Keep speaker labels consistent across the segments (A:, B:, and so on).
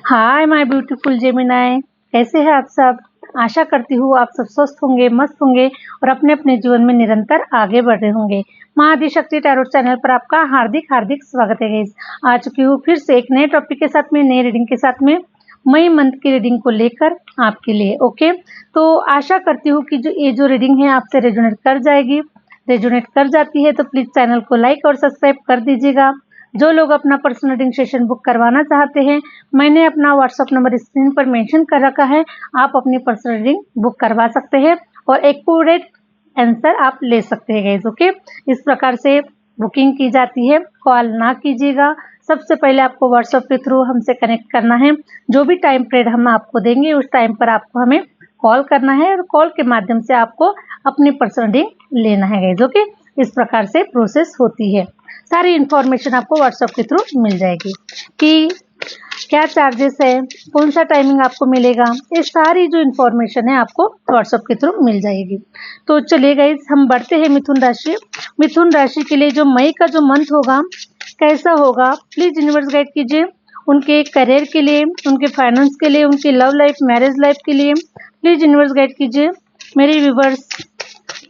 A: Hi my beautiful Gemini, कैसे हैं आप सब। आशा करती हूँ आप सब स्वस्थ होंगे, मस्त होंगे और अपने अपने जीवन में निरंतर आगे बढ़ रहे होंगे। माँ आदिशक्ति टैरोट चैनल पर आपका हार्दिक हार्दिक स्वागत है गाइस। आ चुकी हूँ फिर से एक नए टॉपिक के साथ में, नए रीडिंग के साथ में, मई मंथ की रीडिंग को लेकर आपके लिए। ओके, तो आशा करती हूँ कि जो रीडिंग है आपसे रेजोनेट कर जाएगी। रेजोनेट कर जाती है तो प्लीज चैनल को लाइक और सब्सक्राइब कर दीजिएगा। जो लोग अपना पर्सनल रीडिंग सेशन बुक करवाना चाहते हैं, मैंने अपना व्हाट्सअप नंबर स्क्रीन पर मेंशन कर रखा है। आप अपनी पर्सनल रीडिंग बुक करवा सकते हैं और एक्यूरेट आंसर आप ले सकते हैं गाइस। ओके, इस प्रकार से बुकिंग की जाती है। कॉल ना कीजिएगा, सबसे पहले आपको व्हाट्सएप के थ्रू हमसे कनेक्ट करना है। जो भी टाइम पीरियड हम आपको देंगे उस टाइम पर आपको हमें कॉल करना है और कॉल के माध्यम से आपको अपनी पर्सनल रीडिंग लेना है गाइस। ओके, इस प्रकार से प्रोसेस होती है। सारी इन्फॉर्मेशन आपको व्हाट्सएप के थ्रू मिल जाएगी कि क्या चार्जेस है, कौन सा टाइमिंग आपको मिलेगा, ये सारी जो इन्फॉर्मेशन है आपको व्हाट्सएप के थ्रू मिल जाएगी। तो चलिए गाइस, हम बढ़ते हैं मिथुन राशि। मिथुन राशि के लिए जो मई का जो मंथ होगा कैसा होगा, प्लीज यूनिवर्स गाइड कीजिए। उनके करियर के लिए, उनके फाइनेंस के लिए, उनकी लव लाइफ, मैरिज लाइफ के लिए प्लीज यूनिवर्स गाइड कीजिए। मेरे व्यूवर्स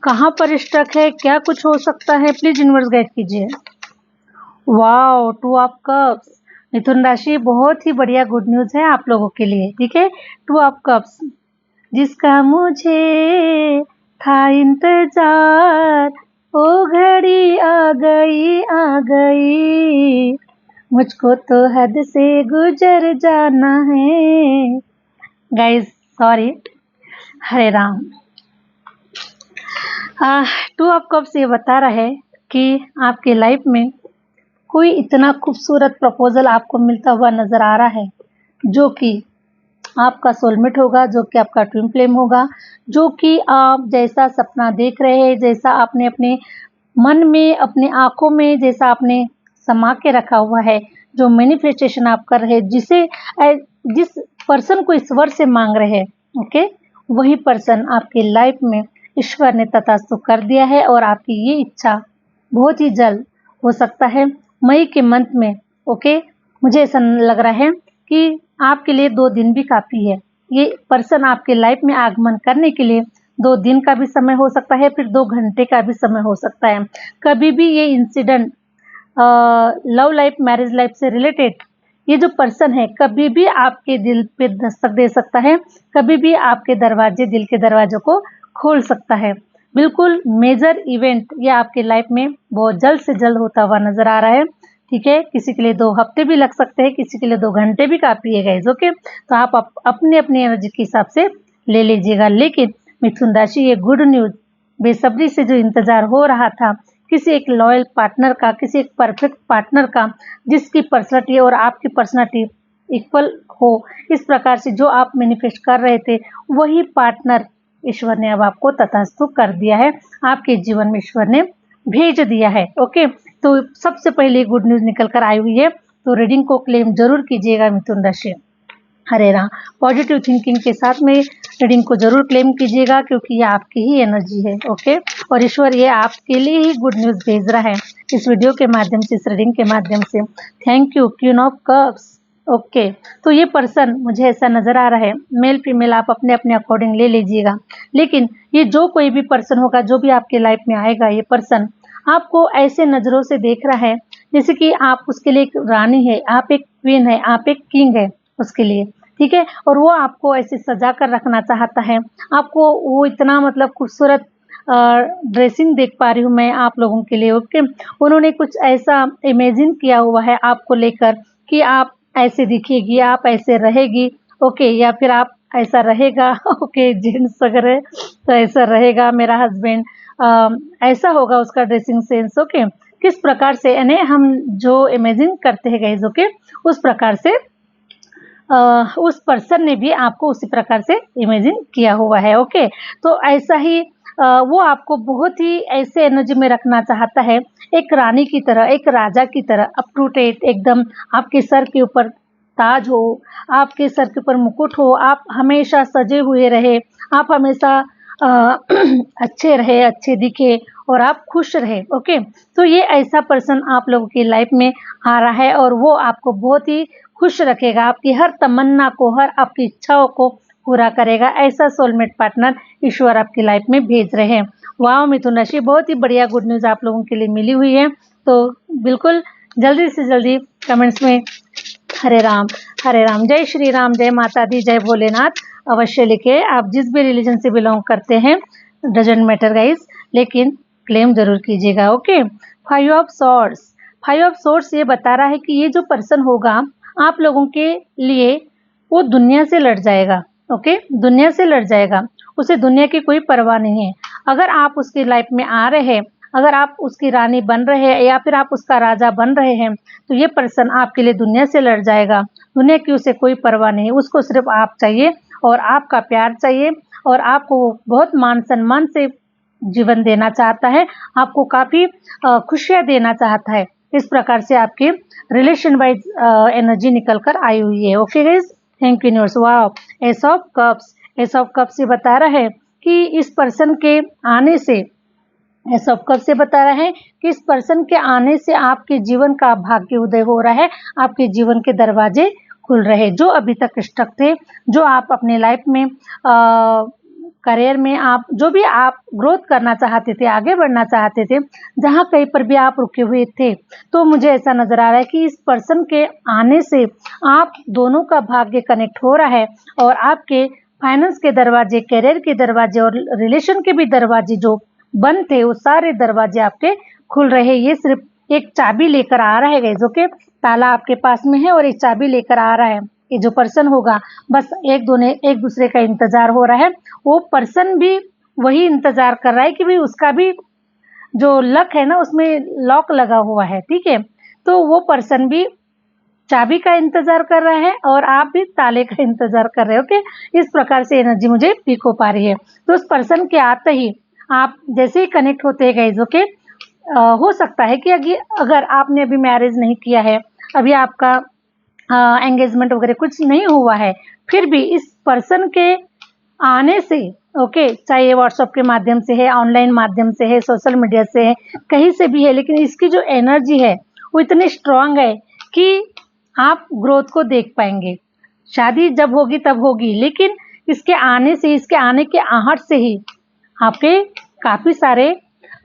A: कहाँ पर स्टक है, क्या कुछ हो सकता है, प्लीज यूनिवर्स गाइड कीजिए। Wow, 2 of cups. मिथुन राशि, बहुत ही बढ़िया गुड न्यूज है आप लोगों के लिए। ठीक है, 2 ऑफ कप्स, जिसका मुझे था इंतजार, ओ घड़ी आ गई, मुझको तो हद से गुजर जाना है। Guys sorry, Hare Ram. 2 of cups ये बता रहा है कि आपके लाइफ में कोई इतना खूबसूरत प्रपोजल आपको मिलता हुआ नजर आ रहा है, जो कि आपका सोलमेट होगा, जो कि आपका ट्विन फ्लेम होगा, जो कि आप जैसा सपना देख रहे हैं, जैसा आपने अपने मन में, अपने आंखों में, जैसा आपने समा के रखा हुआ है, जो मैनिफेस्टेशन आप कर रहे हैं, जिस पर्सन को ईश्वर से मांग रहे हैं, ओके, वही पर्सन आपकी लाइफ में ईश्वर ने तथास्तु कर दिया है और आपकी ये इच्छा बहुत ही जल्द हो सकता है मई के मंथ में। ओके, मुझे ऐसा लग रहा है कि आपके लिए 2 दिन भी काफ़ी है। ये पर्सन आपके लाइफ में आगमन करने के लिए 2 दिन का भी समय हो सकता है, फिर 2 घंटे का भी समय हो सकता है। कभी भी ये incident love life, marriage life से रिलेटेड ये जो पर्सन है कभी भी आपके दिल पे दस्तक दे सकता है, कभी भी आपके दरवाजे, दिल के दरवाजों को खोल सकता है। बिल्कुल मेजर इवेंट ये आपके लाइफ में बहुत जल्द से जल्द होता हुआ नजर आ रहा है। ठीक है, किसी के लिए 2 हफ्ते भी लग सकते हैं, किसी के लिए 2 घंटे भी काफ़ी है गाइस। ओके, तो आप अपने अपनी एनर्जी के हिसाब से ले लीजिएगा। लेकिन मिथुन राशि, ये गुड न्यूज, बेसब्री से जो इंतजार हो रहा था किसी एक लॉयल पार्टनर का, किसी एक परफेक्ट पार्टनर का, जिसकी पर्सनालिटी और आपकी पर्सनालिटी इक्वल हो, इस प्रकार से जो आप मैनिफेस्ट कर रहे थे, वही पार्टनर ईश्वर ने अब आपको तथास्तु कर दिया है, आपके जीवन में ईश्वर ने भेज दिया है। ओके, तो सबसे पहले गुड न्यूज निकल कर आई हुई है, तो रीडिंग को क्लेम जरूर कीजिएगा मिथुन राशि। हरे राम, पॉजिटिव थिंकिंग के साथ में रीडिंग को जरूर क्लेम कीजिएगा, क्योंकि ये आपकी ही एनर्जी है। ओके, और ईश्वर ये आपके लिए ही गुड न्यूज भेज रहा है इस वीडियो के माध्यम से, इस रीडिंग के माध्यम से। Thank you queen of cups. Okay, तो ये पर्सन मुझे ऐसा नजर आ रहा है, मेल फीमेल आप अपने अपने अकॉर्डिंग ले लीजिएगा, लेकिन ये जो कोई भी पर्सन होगा, जो भी आपके लाइफ में आएगा, ये पर्सन आपको ऐसे नजरों से देख रहा है जैसे कि आप उसके लिए एक रानी है, आप एक क्वीन है, आप एक किंग है उसके लिए। ठीक है, और वो आपको ऐसे सजा कर रखना चाहता है। आपको वो इतना मतलब खूबसूरत ड्रेसिंग देख पा रही हूँ मैं आप लोगों के लिए। ओके, उन्होंने कुछ ऐसा इमेजिन किया हुआ है आपको लेकर कि आप ऐसे दिखेगी, आप ऐसे रहेगी। ओके, या फिर आप ऐसा रहेगा। ओके, जेंट्स अगर है तो ऐसा रहेगा मेरा हस्बैंड, ऐसा होगा उसका ड्रेसिंग सेंस। ओके, किस प्रकार से, यानी हम जो इमेजिन करते हैं गाइस, ओके, उस प्रकार से उस पर्सन ने भी आपको उसी प्रकार से इमेजिन किया हुआ है। ओके, तो ऐसा ही वो आपको बहुत ही ऐसे एनर्जी में रखना चाहता है, एक रानी की तरह, एक राजा की तरह, अप टू डेट एकदम, आपके सर के ऊपर ताज हो, आपके सर के ऊपर मुकुट हो, आप हमेशा सजे हुए रहे, आप हमेशा अच्छे रहे, अच्छे दिखे। और आप खुश रहे। ओके, तो ये ऐसा पर्सन आप लोगों की लाइफ में आ रहा है और वो आपको बहुत ही खुश रखेगा, आपकी हर तमन्ना को, हर आपकी इच्छाओं को पूरा करेगा। ऐसा सोलमेट पार्टनर ईश्वर आपकी लाइफ में भेज रहे हैं। वाह मिथुन राशि, बहुत ही बढ़िया गुड न्यूज़ आप लोगों के लिए मिली हुई है। तो बिल्कुल जल्दी से जल्दी कमेंट्स में हरे राम, जय श्री राम, जय माता दी, जय भोलेनाथ अवश्य लिखे। आप जिस भी रिलीजन से बिलोंग करते हैं, डजेंट मैटर गाइस, लेकिन क्लेम जरूर कीजिएगा। ओके, 5 ऑफ सोर्ट्स ये बता रहा है कि ये जो पर्सन होगा आप लोगों के लिए, वो दुनिया से लड़ जाएगा। ओके, दुनिया से लड़ जाएगा, उसे दुनिया की कोई परवाह नहीं है। अगर आप उसकी लाइफ में आ रहे हैं, अगर आप उसकी रानी बन रहे हैं या फिर आप उसका राजा बन रहे हैं, तो ये पर्सन आपके लिए दुनिया से लड़ जाएगा। दुनिया की उसे कोई परवाह नहीं, उसको सिर्फ आप चाहिए और आपका प्यार चाहिए, और आपको बहुत मान सम्मान से जीवन देना चाहता है, आपको काफ़ी खुशियाँ देना चाहता है। इस प्रकार से आपके रिलेशन वाइज एनर्जी निकल कर आई हुई है। Okay guys, thank you universe. Wow, S of cups ये बता रहा है कि इस पर्सन के आने से, ऐसा कब से बता रहा है कि इस पर्सन के आने से आपके जीवन का भाग्य उदय हो रहा है, आपके जीवन के दरवाजे खुल रहे हैं। जो अभी तक स्टक थे, जो आप अपने लाइफ में करियर में आप जो भी आप ग्रोथ करना चाहते थे, आगे बढ़ना चाहते थे, जहाँ कहीं पर भी आप रुके हुए थे, तो मुझे ऐसा नजर आ रहा है कि इस पर्सन के आने से आप दोनों का भाग्य कनेक्ट हो रहा है और आपके फाइनेंस के दरवाजे, करियर के दरवाजे और रिलेशन के भी दरवाजे जो बंद थे, वो सारे दरवाजे आपके खुल रहे हैं। ये सिर्फ एक चाबी लेकर आ रहा है गाइस। ओके, ताला आपके पास में है और एक चाबी लेकर आ रहा है। ये जो पर्सन होगा, बस एक दूसरे का इंतजार हो रहा है। वो पर्सन भी वही इंतजार कर रहा है कि भाई उसका भी जो लक है ना, उसमें लॉक लगा हुआ है। ठीक है, तो वो पर्सन भी चाबी का इंतजार कर रहा है और आप भी ताले का इंतजार कर रहे हो। ओके, इस प्रकार से एनर्जी मुझे पिक हो पा रही है। तो उस पर्सन के आते ही आप जैसे ही कनेक्ट होते हैं गाइज, ओके, हो सकता है कि अगर आपने अभी मैरिज नहीं किया है, अभी आपका एंगेजमेंट वगैरह कुछ नहीं हुआ है, फिर भी इस पर्सन के आने से, ओके, चाहे ये व्हाट्सएप के माध्यम से है, ऑनलाइन माध्यम से है, सोशल मीडिया से है, कहीं से भी है, लेकिन इसकी जो एनर्जी है वो इतनी स्ट्रांग है कि आप ग्रोथ को देख पाएंगे। शादी जब होगी तब होगी, लेकिन इसके आने से, इसके आने के आहट से ही आपके काफ़ी सारे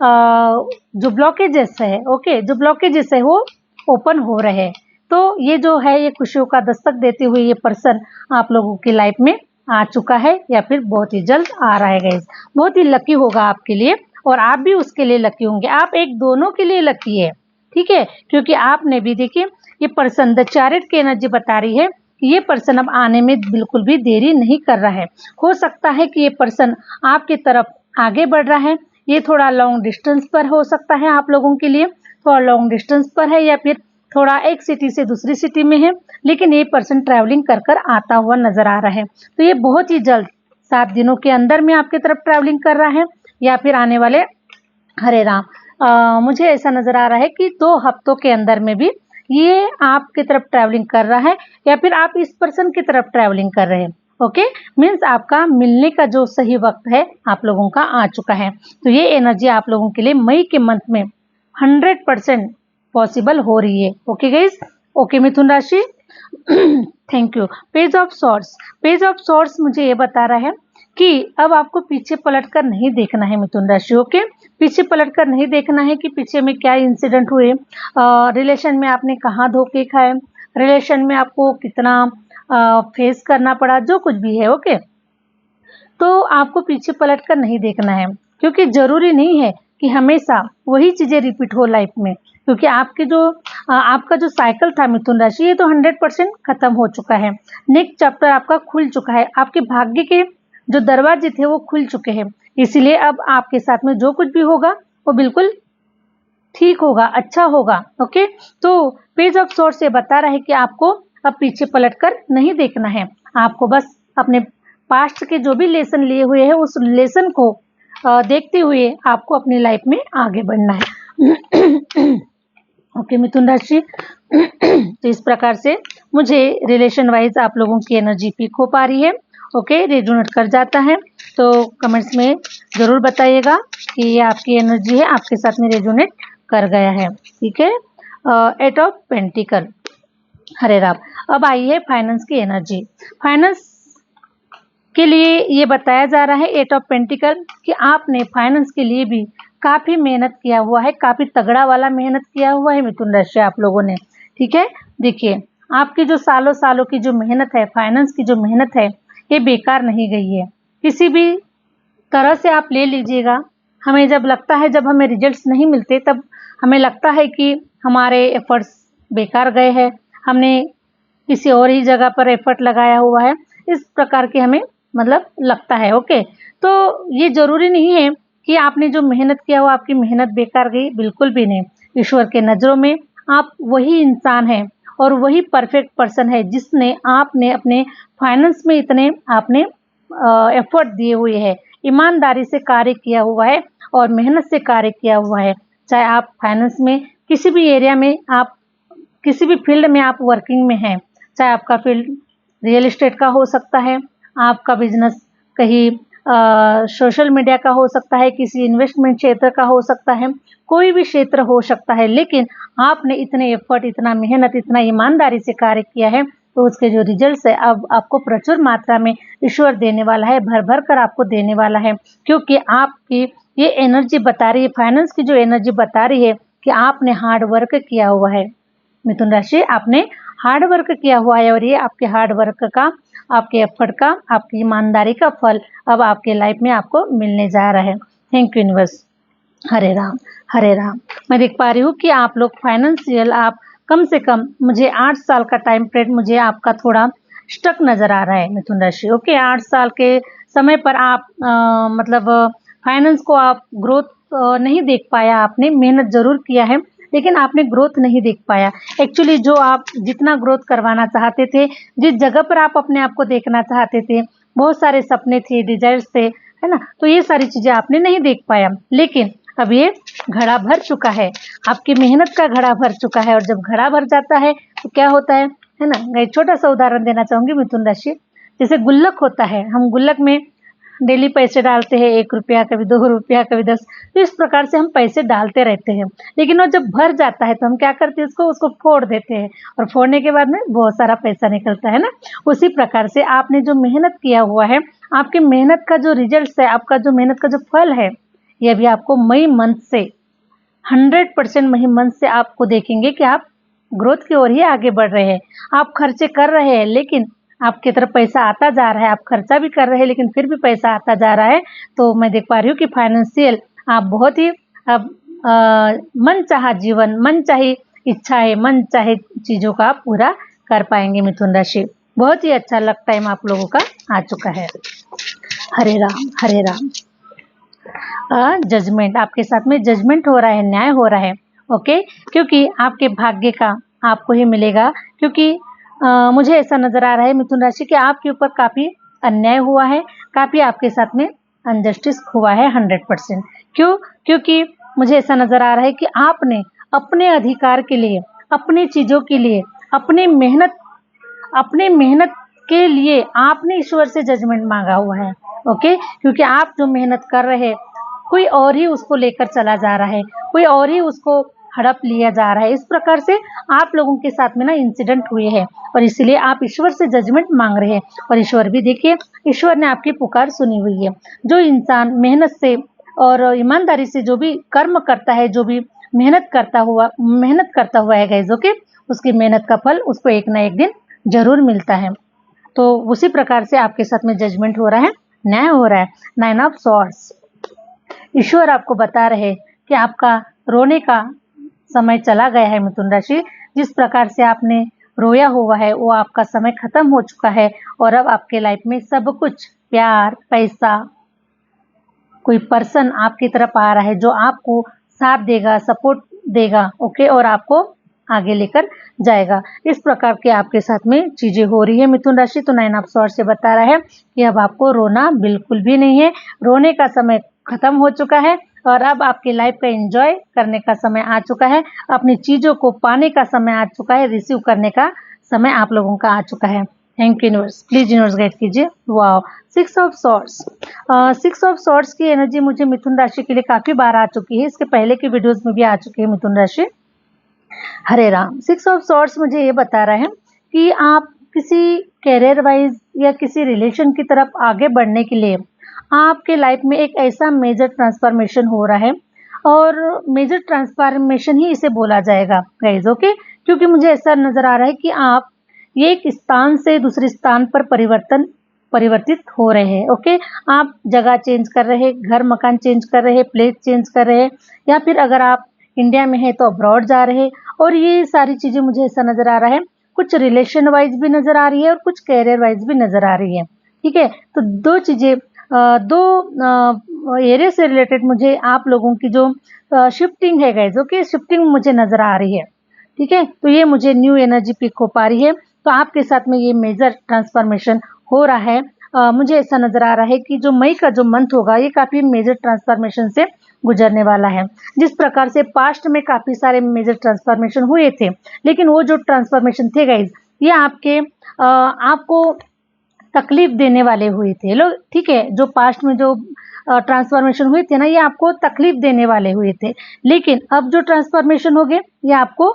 A: जो ब्लॉकेजेस है, ओके, जो ब्लॉकेजेस है वो ओपन हो रहे हैं। तो ये जो है, ये खुशियों का दस्तक देते हुए ये पर्सन आप लोगों की लाइफ में आ चुका है या फिर बहुत ही जल्द आ रहा है गाइस। बहुत ही लकी होगा आपके लिए और आप भी उसके लिए लकी होंगे। आप एक दोनों के लिए लकी है, ठीक है, क्योंकि आपने भी देखिए, ये पर्सन द चैरिट की एनर्जी बता रही है कि ये पर्सन अब आने में बिल्कुल भी देरी नहीं कर रहा है। हो सकता है कि ये पर्सन आपकी तरफ आगे बढ़ रहा है। ये थोड़ा लॉन्ग डिस्टेंस पर हो सकता है, आप लोगों के लिए थोड़ा लॉन्ग डिस्टेंस पर है या फिर थोड़ा एक सिटी से दूसरी सिटी में है, लेकिन ये पर्सन ट्रैवलिंग कर कर आता हुआ नजर आ रहा है। तो ये बहुत ही जल्द 7 दिनों के अंदर में आपकी तरफ ट्रैवलिंग कर रहा है या फिर आने वाले, हरे राम, मुझे ऐसा नजर आ रहा है कि 2 हफ्तों के अंदर में भी ये आपकी तरफ ट्रैवलिंग कर रहा है या फिर आप इस पर्सन की तरफ ट्रैवलिंग कर रहे हैं। ओके, मीन्स आपका मिलने का जो सही वक्त है आप लोगों का आ चुका है। तो ये एनर्जी आप लोगों के लिए मई के मंथ में 100% पॉसिबल हो रही है। ओके गाइज, ओके मिथुन राशि, thank you. Page of swords मुझे ये बता रहा है कि अब आपको पीछे पलट कर नहीं देखना है मिथुन राशि। ओके, पीछे पलट कर नहीं देखना है कि पीछे में क्या इंसिडेंट हुए, रिलेशन में आपने कहाँ धोखे खाए, रिलेशन में आपको कितना फेस करना पड़ा, जो कुछ भी है। ओके, तो आपको पीछे पलट कर नहीं देखना है, क्योंकि जरूरी नहीं है कि हमेशा वही चीजें रिपीट हो लाइफ में, क्योंकि आपका जो साइकिल था मिथुन राशि, ये तो 100% खत्म हो चुका है। नेक्स्ट चैप्टर आपका खुल चुका है, आपके भाग्य के जो दरवाजे थे वो खुल चुके हैं। इसीलिए अब आपके साथ में जो कुछ भी होगा वो बिल्कुल ठीक होगा, अच्छा होगा। ओके, तो पेज ऑफ सॉर्ड्स ये बता रहा है कि आपको अब पीछे पलटकर नहीं देखना है, आपको बस अपने पास्ट के जो भी लेसन लिए हुए हैं उस लेसन को देखते हुए आपको अपनी लाइफ में आगे बढ़ना है। ओके मिथुन राशि, तो इस प्रकार से मुझे रिलेशन वाइज आप लोगों की एनर्जी पिक हो पा रही है। ओके, रेजोनेट कर जाता है तो कमेंट्स में ज़रूर बताइएगा कि ये आपकी एनर्जी है, आपके साथ में रेजोनेट कर गया है। ठीक है, 8 ऑफ पेंटिकल, हरे राम। अब आई है फाइनेंस की एनर्जी। फाइनेंस के लिए ये बताया जा रहा है 8 ऑफ पेंटिकल कि आपने फाइनेंस के लिए भी काफ़ी मेहनत किया हुआ है, काफ़ी तगड़ा वाला मेहनत किया हुआ है मिथुन राशि आप लोगों ने। ठीक है, देखिए आपकी जो सालों सालों की जो मेहनत है, फाइनेंस की जो मेहनत है, ये बेकार नहीं गई है। किसी भी तरह से आप ले लीजिएगा। हमें जब लगता है, जब हमें रिजल्ट्स नहीं मिलते, तब हमें लगता है कि हमारे एफर्ट्स बेकार गए हैं, हमने किसी और ही जगह पर एफर्ट लगाया हुआ है, इस प्रकार के हमें मतलब लगता है। ओके, तो ये ज़रूरी नहीं है कि आपने जो मेहनत किया वो आपकी मेहनत बेकार गई, बिल्कुल भी नहीं। ईश्वर के नज़रों में आप वही इंसान हैं और वही परफेक्ट पर्सन है जिसने आपने अपने फाइनेंस में इतने आपने एफर्ट दिए हुए हैं, ईमानदारी से कार्य किया हुआ है और मेहनत से कार्य किया हुआ है। चाहे आप फाइनेंस में किसी भी एरिया में, आप किसी भी फील्ड में आप वर्किंग में हैं, चाहे आपका फील्ड रियल एस्टेट का हो सकता है, आपका बिजनेस कहीं सोशल मीडिया का हो सकता है, किसी इन्वेस्टमेंट क्षेत्र का हो सकता है, कोई भी क्षेत्र हो सकता है, लेकिन आपने इतने एफर्ट, इतना मेहनत, इतना ईमानदारी से कार्य किया है, तो उसके जो रिजल्ट्स है अब आपको प्रचुर मात्रा में ईश्वर देने वाला है, भर भर कर आपको देने वाला है। क्योंकि आपकी ये एनर्जी बता रही है, फाइनेंस की जो एनर्जी बता रही है कि आपने हार्ड वर्क किया हुआ है मिथुन राशि, आपने हार्ड वर्क किया हुआ है और ये आपके हार्ड वर्क का, आपके एफर्ट का, आपकी ईमानदारी का फल अब आपके लाइफ में आपको मिलने जा रहा है। Thank you universe. Hare Ram, Hare Ram. मैं देख पा रही हूँ कि आप लोग फाइनेंशियल, आप कम से कम, मुझे 8 साल का टाइम पीरियड मुझे आपका थोड़ा स्टक नज़र आ रहा है मिथुन राशि। ओके, 8 साल के समय पर आप मतलब फाइनेंस को आप ग्रोथ नहीं देख पाया, आपने मेहनत ज़रूर किया है लेकिन आपने ग्रोथ नहीं देख पाया। एक्चुअली जो आप जितना ग्रोथ करवाना चाहते थे, जिस जगह पर आप अपने आप को देखना चाहते थे, बहुत सारे सपने थे, डिजायर्स थे, है ना, तो ये सारी चीज़ें आपने नहीं देख पाया। लेकिन अब ये घड़ा भर चुका है, आपकी मेहनत का घड़ा भर चुका है। और जब घड़ा भर जाता है तो क्या होता है ना। मैं एक छोटा सा उदाहरण देना चाहूँगी मिथुन राशि। जैसे गुल्लक होता है, हम गुल्लक में डेली पैसे डालते हैं, 1 रुपया, कभी 2 रुपया, कभी 10, तो इस प्रकार से हम पैसे डालते रहते हैं। लेकिन वो जब भर जाता है तो हम क्या करते हैं, उसको फोड़ देते हैं और फोड़ने के बाद में बहुत सारा पैसा निकलता है ना। उसी प्रकार से आपने जो मेहनत किया हुआ है, आपकी मेहनत का जो रिजल्ट है, आपका जो मेहनत का जो फल है, ये अभी आपको मई मंथ से 100% मई मंथ से आपको देखेंगे कि आप ग्रोथ की ओर ही आगे बढ़ रहे हैं। आप खर्चे कर रहे हैं लेकिन आपकी तरफ पैसा आता जा रहा है, आप खर्चा भी कर रहे हैं लेकिन फिर भी पैसा आता जा रहा है। तो मैं देख पा रही हूँ कि फाइनेंशियल आप बहुत ही अब मनचाहा जीवन, मनचाही इच्छाएं, मनचाहे चीज़ों का आप पूरा कर पाएंगे मिथुन राशि। बहुत ही अच्छा लक टाइम आप लोगों का आ चुका है। हरे राम, हरे राम। जजमेंट, आपके साथ में जजमेंट हो रहा है, न्याय हो रहा है। ओके, क्योंकि आपके भाग्य का आपको ही मिलेगा। क्योंकि मुझे ऐसा नज़र आ रहा है मिथुन राशि कि आपके ऊपर काफ़ी अन्याय हुआ है, काफ़ी आपके साथ में अनजस्टिस हुआ है 100%। क्यों? क्योंकि मुझे ऐसा नज़र आ रहा है कि आपने अपने अधिकार के लिए, अपनी चीज़ों के लिए, अपनी मेहनत के लिए आपने ईश्वर से जजमेंट मांगा हुआ है। ओके, क्योंकि आप जो मेहनत कर रहे हैं, कोई और ही उसको लेकर चला जा रहा है, कोई और ही उसको हड़प लिया जा रहा है। इस प्रकार से आप लोगों के साथ में ना इंसिडेंट हुए हैं और इसलिए आप ईश्वर से जजमेंट मांग रहे हैं। और ईश्वर भी देखिए, ईश्वर ने आपकी पुकार सुनी हुई है। जो इंसान मेहनत से और ईमानदारी से जो भी कर्म करता है, जो भी मेहनत करता हुआ है गाइस, ओके, उसकी मेहनत का फल उसको एक ना एक दिन जरूर मिलता है। तो उसी प्रकार से आपके साथ में जजमेंट हो रहा है, न्याय हो रहा है। 9 ऑफ सॉर्ड्स, ईश्वर आपको बता रहे कि आपका रोने का समय चला गया है मिथुन राशि। जिस प्रकार से आपने रोया हुआ है वो आपका समय खत्म हो चुका है और अब आपके लाइफ में सब कुछ, प्यार, पैसा, कोई पर्सन आपकी तरफ आ रहा है जो आपको साथ देगा, सपोर्ट देगा, ओके, और आपको आगे लेकर जाएगा। इस प्रकार के आपके साथ में चीजें हो रही है मिथुन राशि। तो 9 ऑफ सॉर्ड्स से बता रहा है कि अब आपको रोना बिल्कुल भी नहीं है, रोने का समय खत्म हो चुका है और अब आपकी लाइफ का एंजॉय करने का समय आ चुका है, अपनी चीज़ों को पाने का समय आ चुका है, रिसीव करने का समय आप लोगों का आ चुका है। Thank you universe, please universe guide कीजिए। Wow, 6 of swords. 6 of swords की एनर्जी मुझे मिथुन राशि के लिए काफी बार आ चुकी है, इसके पहले की वीडियोस में भी आ चुकी है मिथुन राशि। हरे राम। 6 ऑफ सॉर्ड्स मुझे ये बता रहा है कि आप किसी कैरियर वाइज या किसी रिलेशन की तरफ आगे बढ़ने के लिए आपके लाइफ में एक ऐसा मेजर ट्रांसफॉर्मेशन हो रहा है, और मेजर ट्रांसफॉर्मेशन ही इसे बोला जाएगा गाइज, ओके। क्योंकि मुझे ऐसा नजर आ रहा है कि आप ये एक स्थान से दूसरे स्थान पर परिवर्तित हो रहे हैं, ओके। आप जगह चेंज कर रहे हैं, घर मकान चेंज कर रहे हैं, प्लेस चेंज कर रहे हैं, या फिर अगर आप इंडिया में है तो अब्रॉड जा रहे हैं। और ये सारी चीजें मुझे ऐसा नजर आ रहा है, कुछ रिलेशन वाइज भी नजर आ रही है और कुछ कैरियर वाइज भी नजर आ रही है, ठीक है। तो दो चीजें, दो एरिया से रिलेटेड मुझे आप लोगों की जो शिफ्टिंग है गाइज, ओके, शिफ्टिंग मुझे नजर आ रही है, ठीक है। तो ये मुझे न्यू एनर्जी पिक हो पा रही है, तो आपके साथ में ये मेजर ट्रांसफॉर्मेशन हो रहा है। मुझे ऐसा नजर आ रहा है कि जो मई का जो मंथ होगा ये काफी मेजर ट्रांसफॉर्मेशन से गुजरने वाला है। जिस प्रकार से पास्ट में काफी सारे मेजर ट्रांसफॉर्मेशन हुए थे, लेकिन वो जो ट्रांसफॉर्मेशन थे गाइज, ये आपको तकलीफ देने वाले हुए थे लोग, ठीक है। जो पास्ट में जो ट्रांसफॉर्मेशन हुए थे ना, ये आपको तकलीफ देने वाले हुए थे, लेकिन अब जो ट्रांसफॉर्मेशन हो गए ये आपको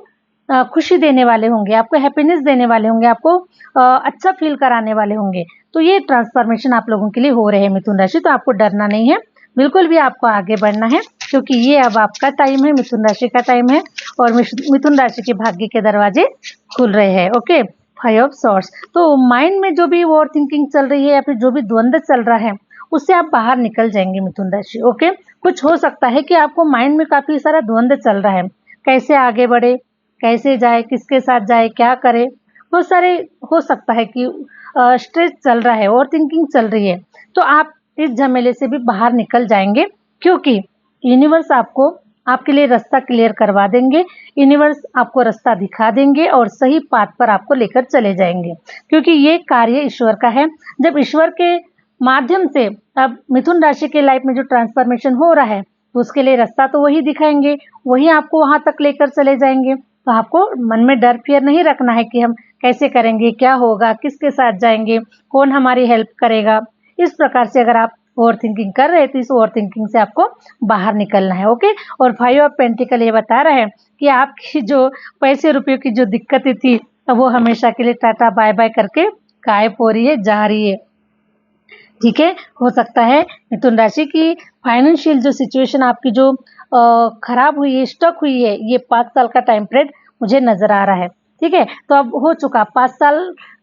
A: खुशी देने वाले होंगे, आपको हैप्पीनेस देने वाले होंगे, आपको अच्छा फील कराने वाले होंगे। तो ये ट्रांसफॉर्मेशन आप लोगों के लिए हो रहे हैं मिथुन राशि, तो आपको डरना नहीं है, बिल्कुल भी आपको आगे बढ़ना है, क्योंकि ये अब आपका टाइम है, मिथुन राशि का टाइम है, और मिथुन राशि के भाग्य के दरवाजे खुल रहे हैं, ओके। 5 of swords. तो माइंड में जो भी ओवर थिंकिंग चल रही है या फिर जो भी द्वंद्व चल रहा है, उससे आप बाहर निकल जाएंगे मिथुन राशि, ओके। कुछ हो सकता है कि आपको माइंड में काफी सारा द्वंद्व चल रहा है, कैसे आगे बढ़े, कैसे जाए, किसके साथ जाए, क्या करे, बहुत सारे हो सकता है कि स्ट्रेस चल रहा है, ओवर थिंकिंग चल रही है। तो आप इस झमेले से भी बाहर निकल जाएंगे, क्योंकि यूनिवर्स आपके लिए रास्ता क्लियर करवा देंगे, यूनिवर्स आपको रास्ता दिखा देंगे और सही पाथ पर आपको लेकर चले जाएंगे, क्योंकि ये कार्य ईश्वर का है। जब ईश्वर के माध्यम से अब मिथुन राशि के लाइफ में जो ट्रांसफॉर्मेशन हो रहा है, तो उसके लिए रास्ता तो वही दिखाएंगे, वही आपको वहां तक लेकर चले जाएंगे। तो आपको मन में डर फियर नहीं रखना है कि हम कैसे करेंगे, क्या होगा, किसके साथ जाएंगे, कौन हमारी हेल्प करेगा। इस प्रकार से अगर आप ओवर थिंकिंग कर रहे हैं तो इस ओवर थिंकिंग से आपको बाहर निकलना है, ओके। और 5 ऑफ पेंटिकल ये बता रहा है कि आपकी जो पैसे रुपयों की जो दिक्कतें थी, वो हमेशा के लिए टाटा बाय बाय करके गायब हो रही है, जा रही है, ठीक है। हो सकता है मिथुन राशि की फाइनेंशियल जो सिचुएशन आपकी जो खराब हुई है, स्टक हुई है, ये 5 साल का टाइम पीरियड मुझे नजर आ रहा है, ठीक है। तो अब हो चुका 5 साल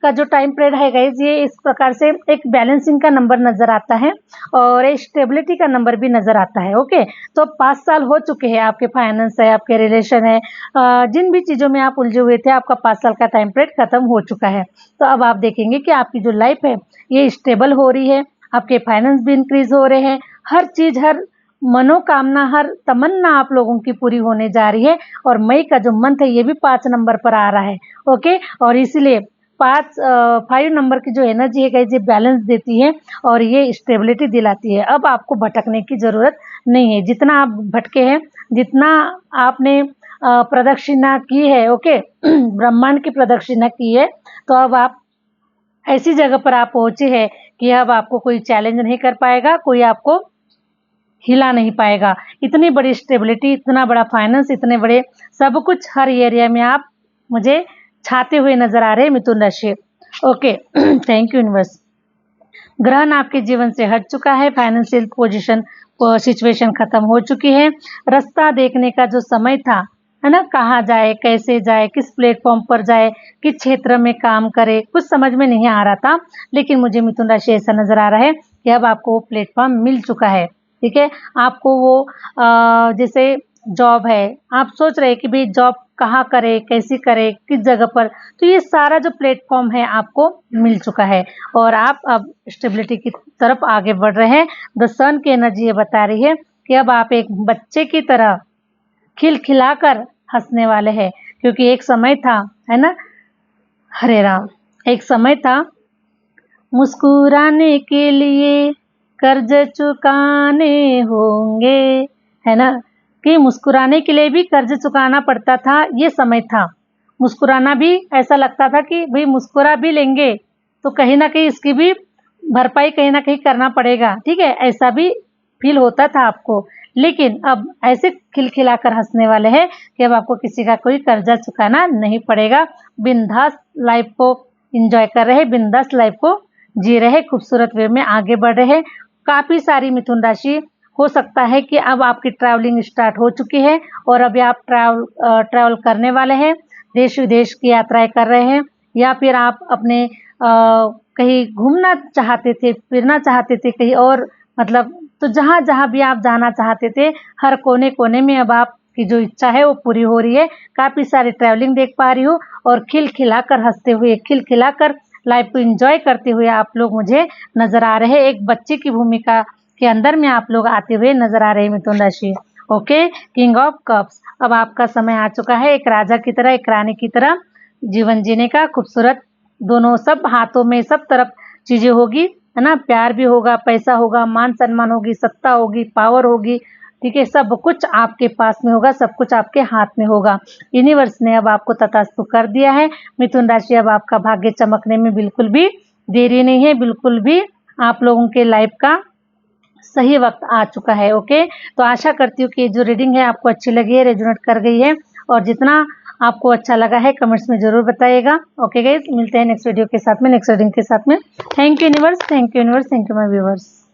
A: का जो टाइम पीरियड है गाइज, ये इस प्रकार से एक बैलेंसिंग का नंबर नजर आता है और एक स्टेबिलिटी का नंबर भी नजर आता है, ओके। तो 5 साल हो चुके हैं, आपके फाइनेंस है, आपके रिलेशन है, जिन भी चीजों में आप उलझे हुए थे, आपका 5 साल का टाइम पीरियड खत्म हो चुका है। तो अब आप देखेंगे कि आपकी जो लाइफ है ये स्टेबल हो रही है, आपके फाइनेंस भी इंक्रीज हो रहे हैं, हर चीज, हर मनोकामना, हर तमन्ना आप लोगों की पूरी होने जा रही है। और मई का जो मंथ है ये भी 5 नंबर पर आ रहा है, ओके। और इसलिए 5 नंबर की जो एनर्जी है गाइस, ये बैलेंस देती है और ये स्टेबिलिटी दिलाती है। अब आपको भटकने की जरूरत नहीं है, जितना आप भटके हैं, जितना आपने प्रदक्षिणा की है, ओके, ब्रह्मांड की प्रदक्षिणा की है, तो अब आप ऐसी जगह पर आप पहुंचे हैं कि अब आपको कोई चैलेंज नहीं कर पाएगा, कोई आपको हिला नहीं पाएगा। इतनी बड़ी स्टेबिलिटी, इतना बड़ा फाइनेंस, इतने बड़े सब कुछ हर एरिया में आप मुझे छाते हुए नजर आ रहे हैं मिथुन राशि, ओके। Thank you universe. ग्रहण आपके जीवन से हट चुका है, फाइनेंशियल पोजीशन सिचुएशन खत्म हो चुकी है, रास्ता देखने का जो समय था, है ना, कहाँ जाए, कैसे जाए, किस प्लेटफॉर्म पर जाए, किस क्षेत्र में काम करे, कुछ समझ में नहीं आ रहा था, लेकिन मुझे मिथुन राशि ऐसा नजर आ रहा है कि अब आपको वो प्लेटफॉर्म मिल चुका है, ठीक है। आपको वो जैसे जॉब है, आप सोच रहे हैं कि भाई जॉब कहाँ करे, कैसी करे, किस जगह पर, तो ये सारा जो प्लेटफॉर्म है आपको मिल चुका है और आप अब स्टेबिलिटी की तरफ आगे बढ़ रहे हैं। द सन की एनर्जी ये बता रही है कि अब आप एक बच्चे की तरह खिलखिलाकर हंसने वाले हैं, क्योंकि एक समय था, है ना, हरे राम, एक समय था मुस्कुराने के लिए कर्ज चुकाने होंगे, है ना, कि मुस्कुराने के लिए भी कर्ज चुकाना पड़ता था, ये समय था। मुस्कुराना भी ऐसा लगता था कि भाई मुस्कुरा भी लेंगे तो कहीं ना कहीं इसकी भी भरपाई कहीं ना कहीं करना पड़ेगा, ठीक है। ऐसा भी फील होता था आपको, लेकिन अब ऐसे खिलखिलाकर हंसने वाले हैं कि अब आपको किसी का कोई कर्जा चुकाना नहीं पड़ेगा। बिंदास लाइफ को एंजॉय कर रहे, बिंदास लाइफ को जी रहे, खूबसूरत वे में आगे बढ़ रहे। काफ़ी सारी मिथुन राशि, हो सकता है कि अब आपकी ट्रैवलिंग स्टार्ट हो चुकी है और अभी आप ट्रैवल करने वाले हैं, देश विदेश की यात्राएं कर रहे हैं, या फिर आप अपने कहीं घूमना चाहते थे, फिरना चाहते थे कहीं और, मतलब तो जहाँ जहाँ भी आप जाना चाहते थे, हर कोने कोने में अब आपकी जो इच्छा है वो पूरी हो रही है। काफ़ी सारी ट्रैवलिंग देख पा रही हूँ और खिलखिलाकर हंसते हुए, खिलखिलाकर लाइफ को एंजॉय करते हुए आप लोग मुझे नजर आ रहे हैं। एक बच्चे की भूमिका के अंदर में आप लोग आते हुए नजर आ रहे हैं मिथुन राशि। ओके, किंग ऑफ कप्स, अब आपका समय आ चुका है एक राजा की तरह, एक रानी की तरह जीवन जीने का। खूबसूरत, दोनों सब हाथों में सब तरफ चीजें होगी, है ना। प्यार भी होगा, पैसा होगा, मान सम्मान होगी, सत्ता होगी, पावर होगी, ठीक है। सब कुछ आपके पास में होगा, सब कुछ आपके हाथ में होगा। यूनिवर्स ने अब आपको तथास्तु कर दिया है मिथुन राशि। अब आपका भाग्य चमकने में बिल्कुल भी देरी नहीं है, बिल्कुल भी आप लोगों के लाइफ का सही वक्त आ चुका है। ओके, तो आशा करती हूँ कि जो रीडिंग है आपको अच्छी लगी है, रेजोनेट कर गई है, और जितना आपको अच्छा लगा है कमेंट्स में जरूर बताइएगा। ओके गाइस, मिलते हैं नेक्स्ट वीडियो के साथ में, नेक्स्ट रीडिंग के साथ में। Thank you universe, thank you universe, thank you my viewers.